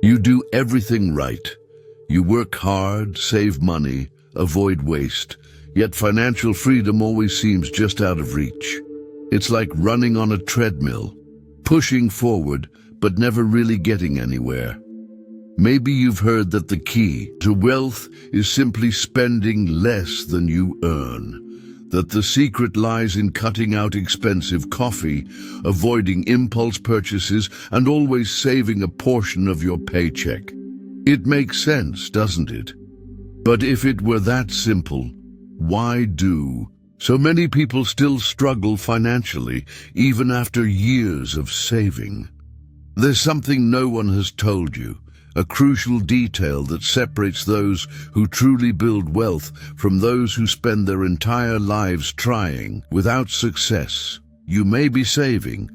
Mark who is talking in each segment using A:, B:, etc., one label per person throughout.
A: You do everything right. You work hard, save money, avoid waste, yet financial freedom always seems just out of reach. It's like running on a treadmill, pushing forward, but never really getting anywhere. Maybe you've heard that the key to wealth is simply spending less than you earn, that the secret lies in cutting out expensive coffee, avoiding impulse purchases, and always saving a portion of your paycheck. It makes sense, doesn't it? But if it were that simple, why do so many people still struggle financially, even after years of saving? There's something no one has told you, a crucial detail that separates those who truly build wealth from those who spend their entire lives trying without success. You may be saving,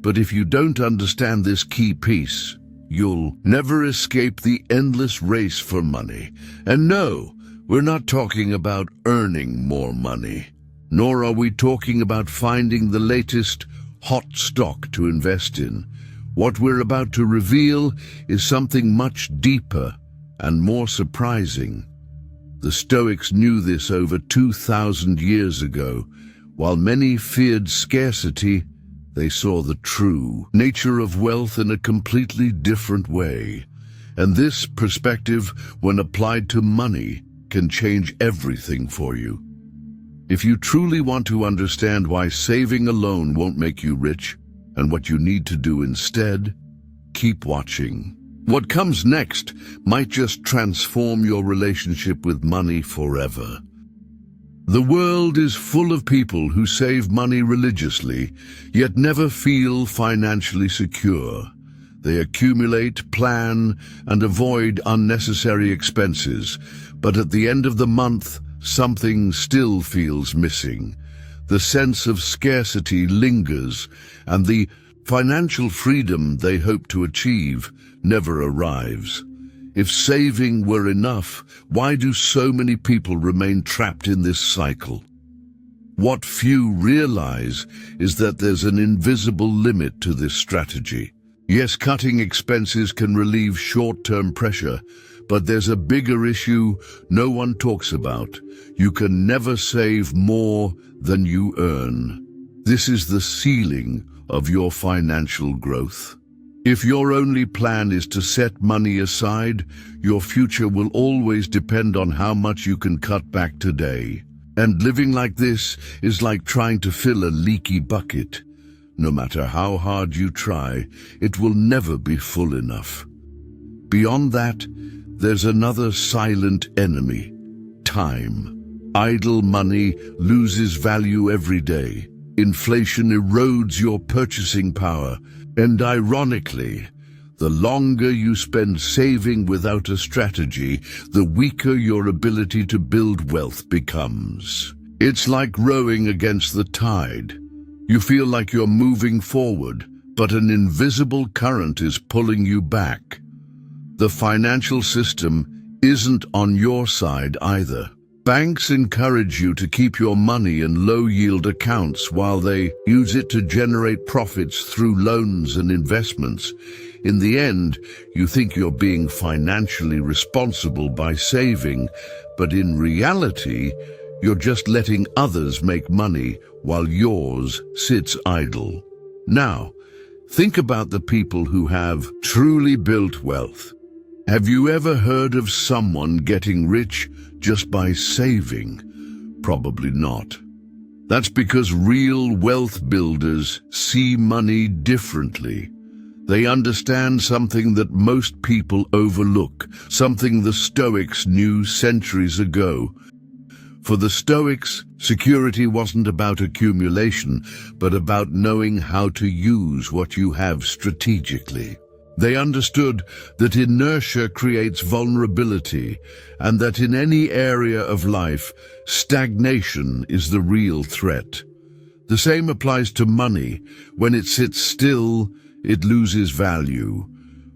A: but if you don't understand this key piece, you'll never escape the endless race for money. And no, we're not talking about earning more money, nor are we talking about finding the latest hot stock to invest in. What we're about to reveal is something much deeper and more surprising. The Stoics knew this over 2,000 years ago. While many feared scarcity, they saw the true nature of wealth in a completely different way. And this perspective, when applied to money, can change everything for you. If you truly want to understand why saving alone won't make you rich, and what you need to do instead, keep watching. What comes next might just transform your relationship with money forever. The world is full of people who save money religiously, yet never feel financially secure. They accumulate, plan, and avoid unnecessary expenses, but at the end of the month, something still feels missing. The sense of scarcity lingers, and the financial freedom they hope to achieve never arrives. If saving were enough, why do so many people remain trapped in this cycle? What few realize is that there's an invisible limit to this strategy. Yes, cutting expenses can relieve short-term pressure, but there's a bigger issue no one talks about. You can never save more than you earn. This is the ceiling of your financial growth. If your only plan is to set money aside, your future will always depend on how much you can cut back today. And living like this is like trying to fill a leaky bucket. No matter how hard you try, it will never be full enough. Beyond that, there's another silent enemy: time. Idle money loses value every day. Inflation erodes your purchasing power, and ironically, the longer you spend saving without a strategy, the weaker your ability to build wealth becomes. It's like rowing against the tide. You feel like you're moving forward, but an invisible current is pulling you back. The financial system isn't on your side either. Banks encourage you to keep your money in low-yield accounts while they use it to generate profits through loans and investments. In the end, you think you're being financially responsible by saving, but in reality, you're just letting others make money while yours sits idle. Now, think about the people who have truly built wealth. Have you ever heard of someone getting rich just by saving? Probably not. That's because real wealth builders see money differently. They understand something that most people overlook, something the Stoics knew centuries ago. For the Stoics, security wasn't about accumulation, but about knowing how to use what you have strategically. They understood that inertia creates vulnerability, and that in any area of life, stagnation is the real threat. The same applies to money. When it sits still, it loses value.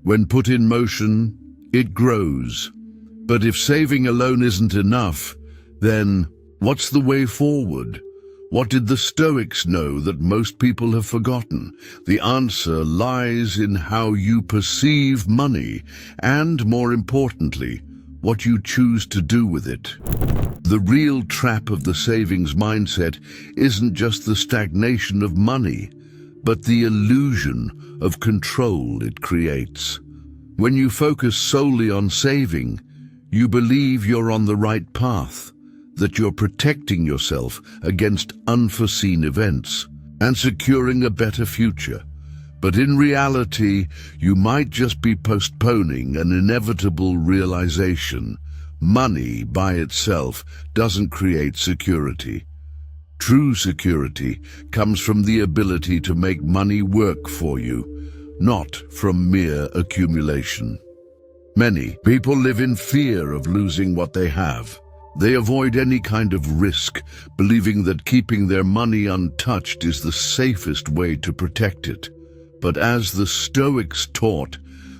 A: When put in motion, it grows. But if saving alone isn't enough, then what's the way forward? What did the Stoics know that most people have forgotten? The answer lies in how you perceive money and, more importantly, what you choose to do with it. The real trap of the savings mindset isn't just the stagnation of money, but the illusion of control it creates. When you focus solely on saving, you believe you're on the right path, that you're protecting yourself against unforeseen events and securing a better future. But in reality, you might just be postponing an inevitable realization. Money by itself doesn't create security. True security comes from the ability to make money work for you, not from mere accumulation. Many people live in fear of losing what they have. They avoid any kind of risk, believing that keeping their money untouched is the safest way to protect it. But as the Stoics taught,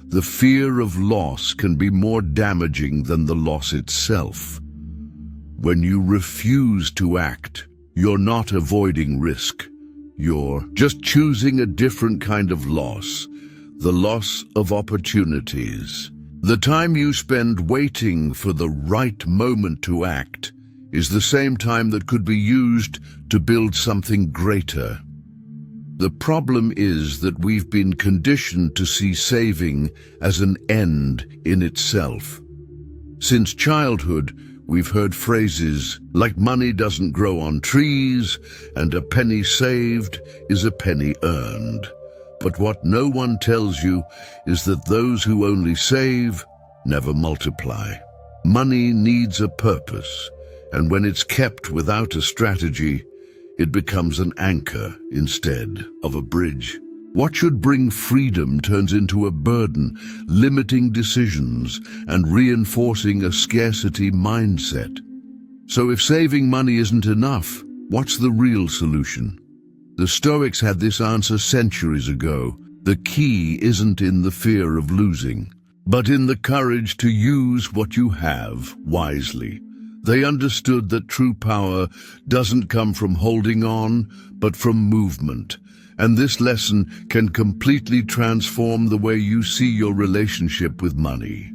A: the fear of loss can be more damaging than the loss itself. When you refuse to act, you're not avoiding risk. You're just choosing a different kind of loss, the loss of opportunities. The time you spend waiting for the right moment to act is the same time that could be used to build something greater. The problem is that we've been conditioned to see saving as an end in itself. Since childhood, we've heard phrases like money doesn't grow on trees and a penny saved is a penny earned. But what no one tells you is that those who only save never multiply. Money needs a purpose, and when it's kept without a strategy, it becomes an anchor instead of a bridge. What should bring freedom turns into a burden, limiting decisions and reinforcing a scarcity mindset. So if saving money isn't enough, what's the real solution? The Stoics had this answer centuries ago. The key isn't in the fear of losing, but in the courage to use what you have wisely. They understood that true power doesn't come from holding on, but from movement. And this lesson can completely transform the way you see your relationship with money.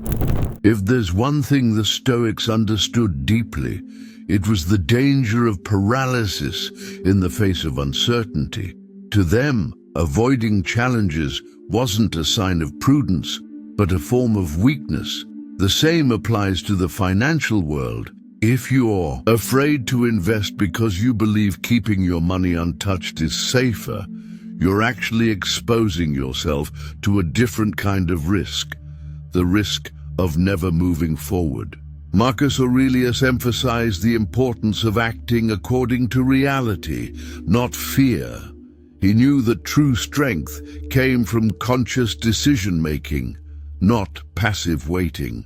A: If there's one thing the Stoics understood deeply, it was the danger of paralysis in the face of uncertainty. To them, avoiding challenges wasn't a sign of prudence, but a form of weakness. The same applies to the financial world. If you're afraid to invest because you believe keeping your money untouched is safer, you're actually exposing yourself to a different kind of risk, the risk of never moving forward. Marcus Aurelius emphasized the importance of acting according to reality, not fear. He knew that true strength came from conscious decision-making, not passive waiting.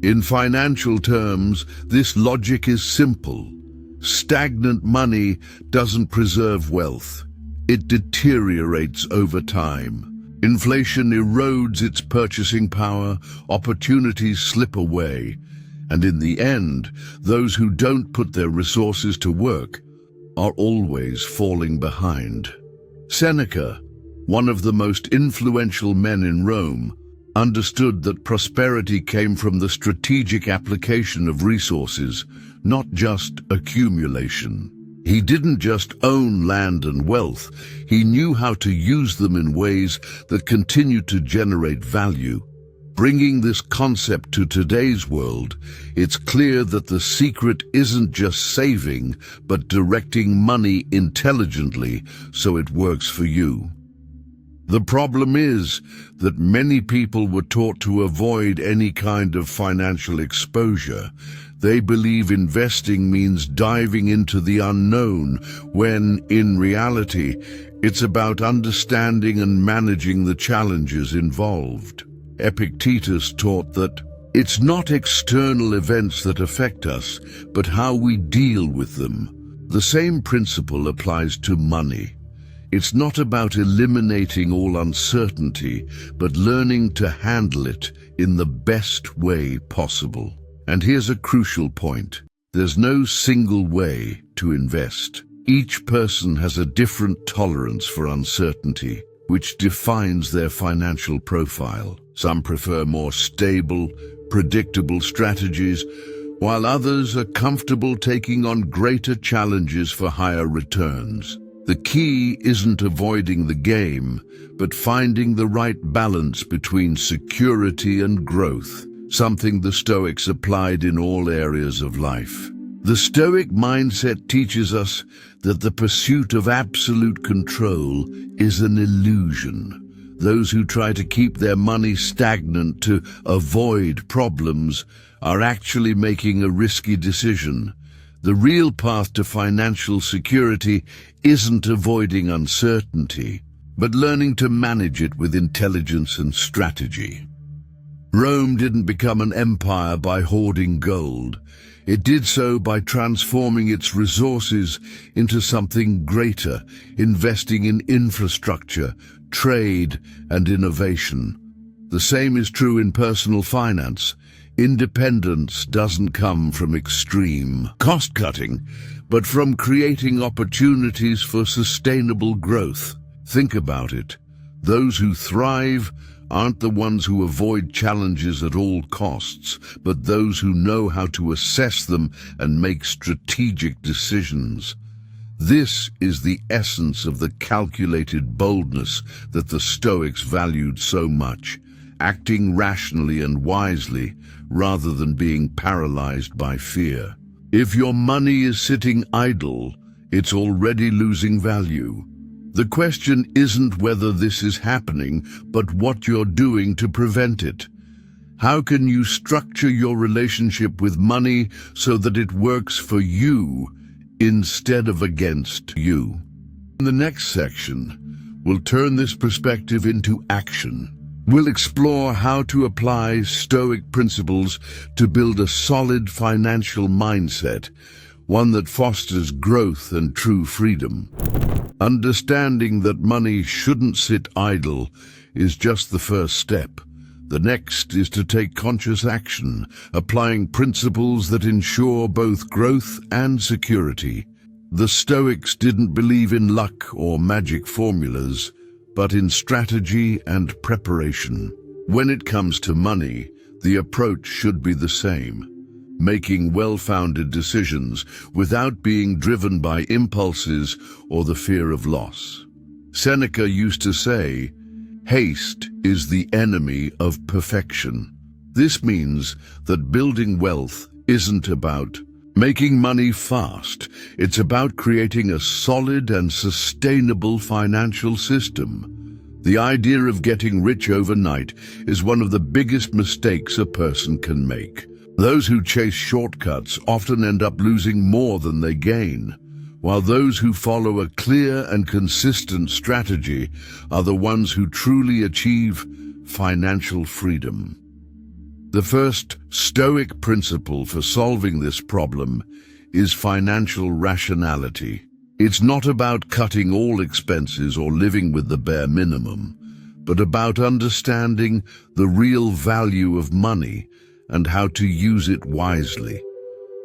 A: In financial terms, this logic is simple. Stagnant money doesn't preserve wealth. It deteriorates over time. Inflation erodes its purchasing power, opportunities slip away, and in the end, those who don't put their resources to work are always falling behind. Seneca, one of the most influential men in Rome, understood that prosperity came from the strategic application of resources, not just accumulation. He didn't just own land and wealth, he knew how to use them in ways that continued to generate value. Bringing this concept to today's world, it's clear that the secret isn't just saving, but directing money intelligently so it works for you. The problem is that many people were taught to avoid any kind of financial exposure. They believe investing means diving into the unknown, when, in reality, it's about understanding and managing the challenges involved. Epictetus taught that it's not external events that affect us, but how we deal with them. The same principle applies to money. It's not about eliminating all uncertainty, but learning to handle it in the best way possible. And here's a crucial point. There's no single way to invest. Each person has a different tolerance for uncertainty, which defines their financial profile. Some prefer more stable, predictable strategies, while others are comfortable taking on greater challenges for higher returns. The key isn't avoiding the game, but finding the right balance between security and growth, something the Stoics applied in all areas of life. The Stoic mindset teaches us that the pursuit of absolute control is an illusion. Those who try to keep their money stagnant to avoid problems are actually making a risky decision. The real path to financial security isn't avoiding uncertainty, but learning to manage it with intelligence and strategy. Rome didn't become an empire by hoarding gold. It did so by transforming its resources into something greater, investing in infrastructure, trade, and innovation. The same is true in personal finance. Independence doesn't come from extreme cost-cutting, but from creating opportunities for sustainable growth. Think about it. Those who thrive aren't the ones who avoid challenges at all costs, but those who know how to assess them and make strategic decisions. This is the essence of the calculated boldness that the Stoics valued so much, acting rationally and wisely rather than being paralyzed by fear. If your money is sitting idle, it's already losing value. The question isn't whether this is happening, but what you're doing to prevent it. How can you structure your relationship with money so that it works for you instead of against you? In the next section, we'll turn this perspective into action. We'll explore how to apply Stoic principles to build a solid financial mindset, one that fosters growth and true freedom. Understanding that money shouldn't sit idle is just the first step. The next is to take conscious action, applying principles that ensure both growth and security. The Stoics didn't believe in luck or magic formulas, but in strategy and preparation. When it comes to money, the approach should be the same. Making well-founded decisions without being driven by impulses or the fear of loss. Seneca used to say, "Haste is the enemy of perfection." This means that building wealth isn't about making money fast. It's about creating a solid and sustainable financial system. The idea of getting rich overnight is one of the biggest mistakes a person can make. Those who chase shortcuts often end up losing more than they gain, while those who follow a clear and consistent strategy are the ones who truly achieve financial freedom. The first Stoic principle for solving this problem is financial rationality. It's not about cutting all expenses or living with the bare minimum, but about understanding the real value of money and how to use it wisely.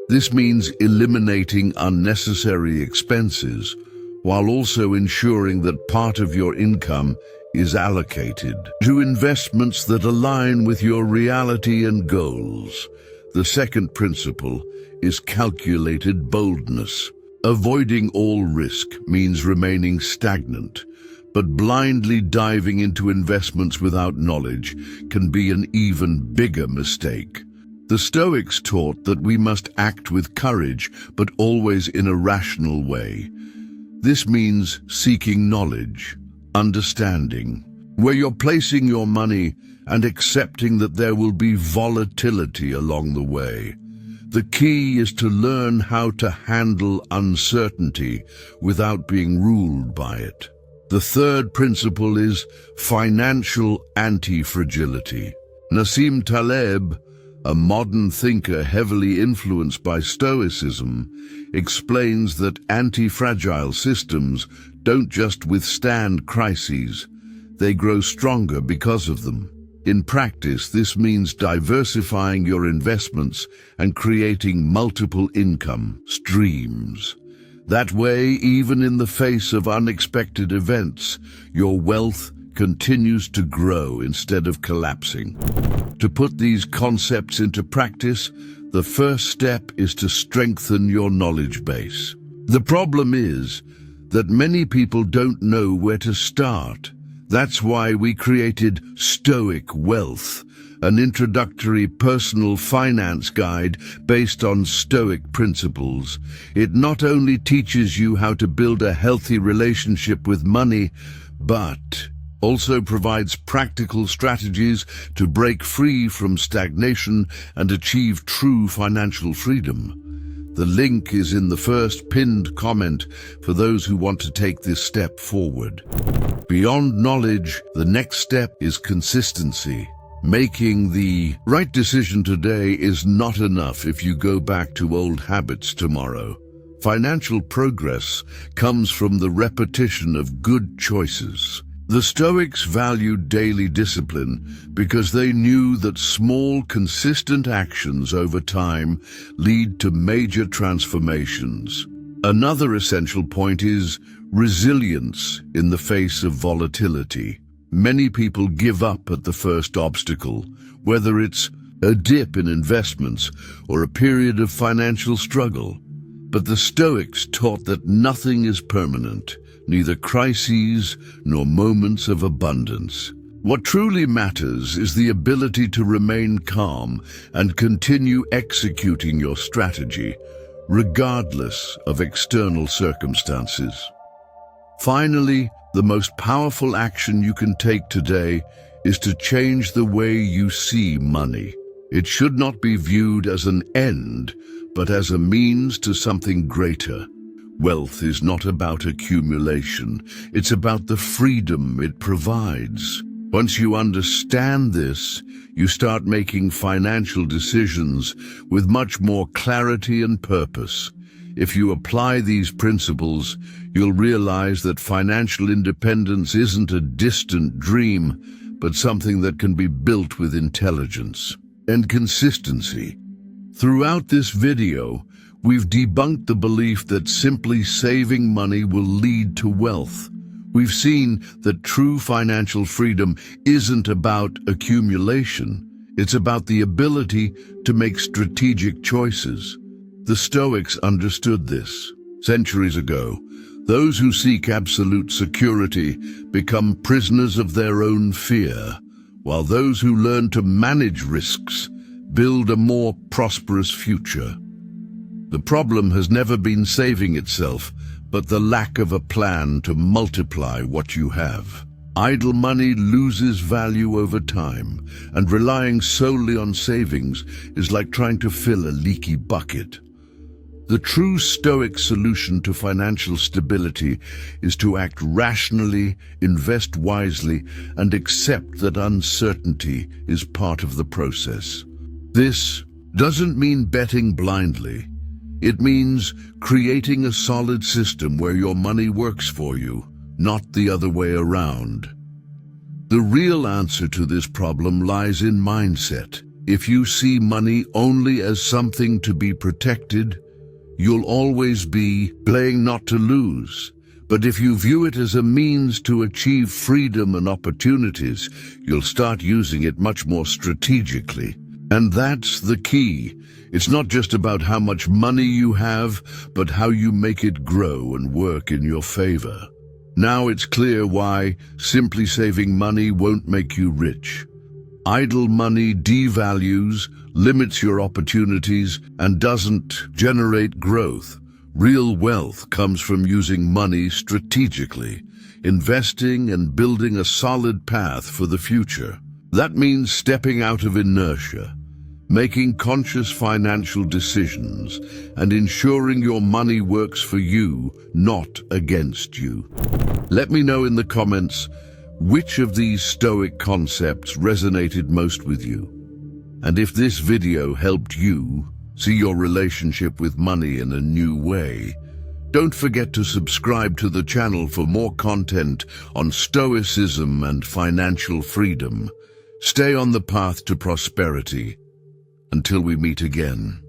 A: This means eliminating unnecessary expenses while also ensuring that part of your income is allocated to investments that align with your reality and goals. The second principle is calculated boldness. Avoiding all risk means remaining stagnant, but blindly diving into investments without knowledge can be an even bigger mistake. The Stoics taught that we must act with courage, but always in a rational way. This means seeking knowledge, understanding where you're placing your money, and accepting that there will be volatility along the way. The key is to learn how to handle uncertainty without being ruled by it. The third principle is financial anti-fragility. Nassim Taleb, a modern thinker heavily influenced by Stoicism, explains that anti-fragile systems don't just withstand crises, they grow stronger because of them. In practice, this means diversifying your investments and creating multiple income streams. That way, even in the face of unexpected events, your wealth continues to grow instead of collapsing. To put these concepts into practice, the first step is to strengthen your knowledge base. The problem is that many people don't know where to start. That's why we created Stoic Wealth, an introductory personal finance guide based on Stoic principles. It not only teaches you how to build a healthy relationship with money, but also provides practical strategies to break free from stagnation and achieve true financial freedom. The link is in the first pinned comment for those who want to take this step forward. Beyond knowledge, the next step is consistency. Making the right decision today is not enough if you go back to old habits tomorrow. Financial progress comes from the repetition of good choices. The Stoics valued daily discipline because they knew that small, consistent actions over time lead to major transformations. Another essential point is resilience in the face of volatility. Many people give up at the first obstacle, whether it's a dip in investments or a period of financial struggle. But the Stoics taught that nothing is permanent, neither crises nor moments of abundance. What truly matters is the ability to remain calm and continue executing your strategy, regardless of external circumstances. Finally, the most powerful action you can take today is to change the way you see money. It should not be viewed as an end, but as a means to something greater. Wealth is not about accumulation, it's about the freedom it provides. Once you understand this, you start making financial decisions with much more clarity and purpose. If you apply these principles, you'll realize that financial independence isn't a distant dream, but something that can be built with intelligence and consistency. Throughout this video, we've debunked the belief that simply saving money will lead to wealth. We've seen that true financial freedom isn't about accumulation. It's about the ability to make strategic choices. The Stoics understood this. Centuries ago, those who seek absolute security become prisoners of their own fear, while those who learn to manage risks build a more prosperous future. The problem has never been saving itself, but the lack of a plan to multiply what you have. Idle money loses value over time, and relying solely on savings is like trying to fill a leaky bucket. The true Stoic solution to financial stability is to act rationally, invest wisely, and accept that uncertainty is part of the process. This doesn't mean betting blindly. It means creating a solid system where your money works for you, not the other way around. The real answer to this problem lies in mindset. If you see money only as something to be protected, you'll always be playing not to lose. But if you view it as a means to achieve freedom and opportunities, you'll start using it much more strategically. And that's the key. It's not just about how much money you have, but how you make it grow and work in your favor. Now it's clear why simply saving money won't make you rich. Idle money devalues, limits your opportunities, and doesn't generate growth. Real wealth comes from using money strategically, investing and building a solid path for the future. That means stepping out of inertia, making conscious financial decisions, and ensuring your money works for you, not against you. Let me know in the comments which of these Stoic concepts resonated most with you. And if this video helped you see your relationship with money in a new way, don't forget to subscribe to the channel for more content on Stoicism and financial freedom. Stay on the path to prosperity. Until we meet again.